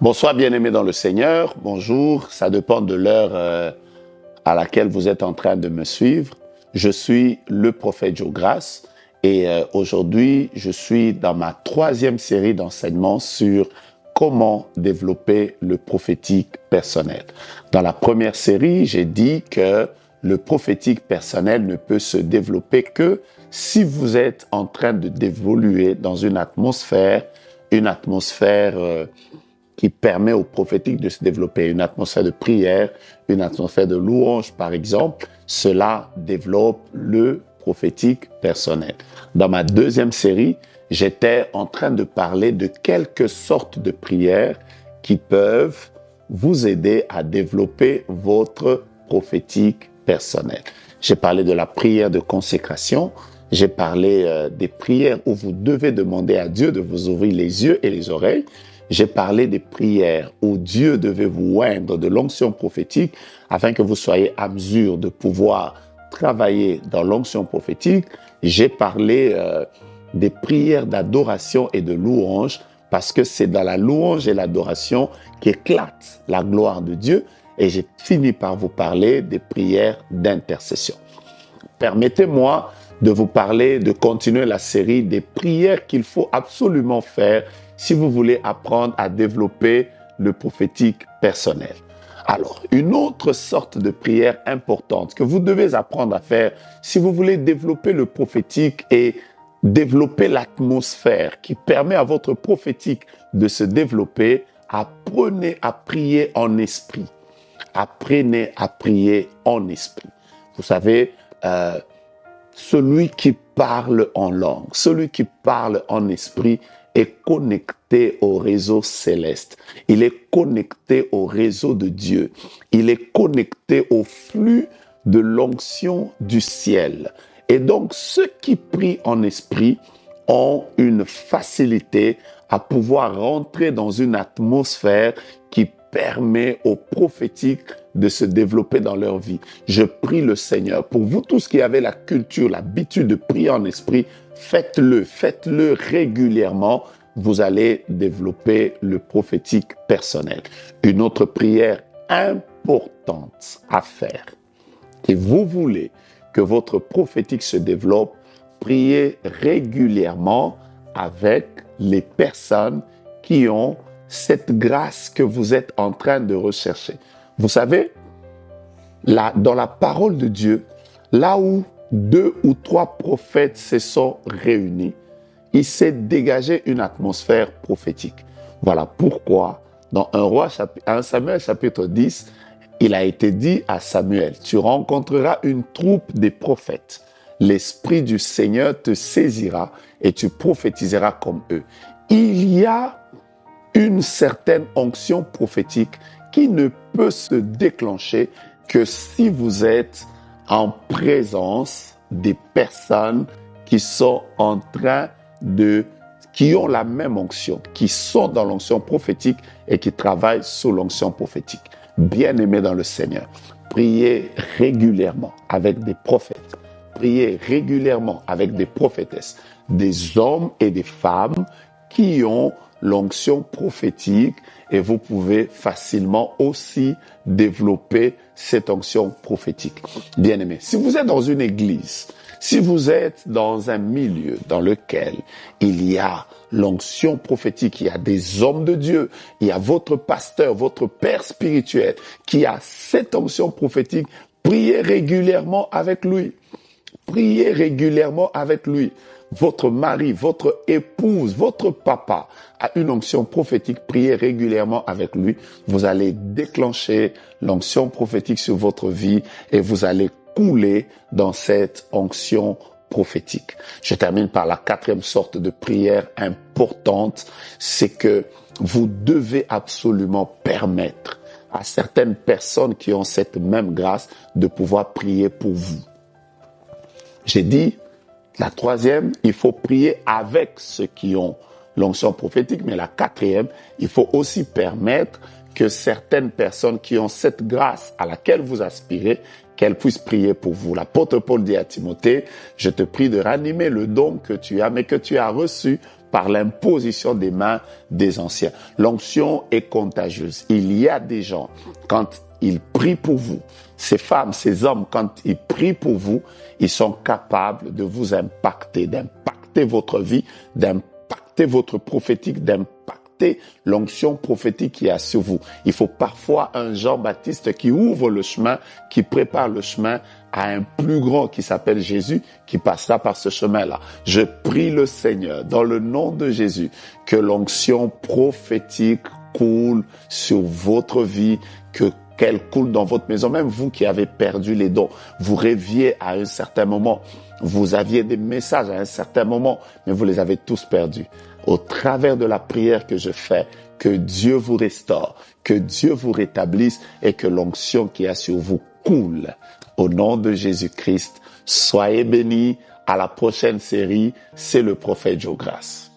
Bonsoir bien-aimés dans le Seigneur, bonjour, ça dépend de l'heure à laquelle vous êtes en train de me suivre. Je suis le prophète Joe Grace et aujourd'hui je suis dans ma 3e série d'enseignements sur comment développer le prophétique personnel. Dans la première série, j'ai dit que le prophétique personnel ne peut se développer que si vous êtes en train de d'évoluer dans une atmosphère qui permet au prophétique de se développer, une atmosphère de prière, une atmosphère de louange par exemple. Cela développe le prophétique personnel. Dans ma 2e série, j'étais en train de parler de quelques sortes de prières qui peuvent vous aider à développer votre prophétique personnel. J'ai parlé de la prière de consécration, j'ai parlé des prières où vous devez demander à Dieu de vous ouvrir les yeux et les oreilles. J'ai parlé des prières où Dieu devait vous oindre de l'onction prophétique afin que vous soyez à mesure de pouvoir travailler dans l'onction prophétique. J'ai parlé des prières d'adoration et de louange parce que c'est dans la louange et l'adoration qu'éclate la gloire de Dieu. Et j'ai fini par vous parler des prières d'intercession. Permettez-moi de vous parler, de continuer la série des prières qu'il faut absolument faire si vous voulez apprendre à développer le prophétique personnel. Alors, une autre sorte de prière importante que vous devez apprendre à faire si vous voulez développer le prophétique et développer l'atmosphère qui permet à votre prophétique de se développer, apprenez à prier en esprit. Apprenez à prier en esprit. Vous savez, celui qui parle en langue, celui qui parle en esprit est connecté au réseau céleste. Il est connecté au réseau de Dieu. Il est connecté au flux de l'onction du ciel. Et donc, ceux qui prient en esprit ont une facilité à pouvoir rentrer dans une atmosphère qui permet aux prophétiques de se développer dans leur vie. Je prie le Seigneur. Pour vous tous qui avez la culture, l'habitude de prier en esprit, faites-le régulièrement. Vous allez développer le prophétique personnel. Une autre prière importante à faire. Si vous voulez que votre prophétique se développe, priez régulièrement avec les personnes qui ont cette grâce que vous êtes en train de rechercher. Vous savez, dans la parole de Dieu, là où 2 ou 3 prophètes se sont réunis, il s'est dégagé une atmosphère prophétique. Voilà pourquoi, dans 1 Samuel chapitre 10, il a été dit à Samuel, « Tu rencontreras une troupe des prophètes. L'Esprit du Seigneur te saisira et tu prophétiseras comme eux. » Il y a une certaine onction prophétique qui ne peut se déclencher que si vous êtes en présence des personnes qui sont en train qui ont la même onction, qui sont dans l'onction prophétique et qui travaillent sous l'onction prophétique. Bien-aimés dans le Seigneur, priez régulièrement avec des prophètes, priez régulièrement avec des prophétesses, des hommes et des femmes qui ont l'onction prophétique et vous pouvez facilement aussi développer cette onction prophétique. Bien-aimés, si vous êtes dans une église, si vous êtes dans un milieu dans lequel il y a l'onction prophétique, il y a des hommes de Dieu, il y a votre pasteur, votre père spirituel qui a cette onction prophétique, priez régulièrement avec lui. Priez régulièrement avec lui. Votre mari, votre épouse, votre papa a une onction prophétique, priez régulièrement avec lui. Vous allez déclencher l'onction prophétique sur votre vie et vous allez couler dans cette onction prophétique. Je termine par la 4e sorte de prière importante, c'est que vous devez absolument permettre à certaines personnes qui ont cette même grâce de pouvoir prier pour vous. J'ai dit, la 3e, il faut prier avec ceux qui ont l'onction prophétique, mais la 4e, il faut aussi permettre que certaines personnes qui ont cette grâce à laquelle vous aspirez, qu'elles puissent prier pour vous. L'apôtre Paul dit à Timothée, je te prie de ranimer le don que tu as, mais que tu as reçu par l'imposition des mains des anciens. L'onction est contagieuse. Il y a des gens, quand ils prient pour vous, ces femmes, ces hommes, quand ils prient pour vous, ils sont capables de vous impacter, d'impacter votre vie, d'impacter votre prophétique, d'impacter l'onction prophétique qui est sur vous. Il faut parfois un Jean-Baptiste qui ouvre le chemin, qui prépare le chemin à un plus grand qui s'appelle Jésus, qui passera par ce chemin-là. Je prie le Seigneur, dans le nom de Jésus, que l'onction prophétique coule sur votre vie, qu'elle coule dans votre maison. Même vous qui avez perdu les dons, vous rêviez à un certain moment, vous aviez des messages à un certain moment, mais vous les avez tous perdus. Au travers de la prière que je fais, que Dieu vous restaure, que Dieu vous rétablisse et que l'onction qui est sur vous coule. Au nom de Jésus-Christ, soyez bénis. À la prochaine série, c'est le prophète Joe Grace.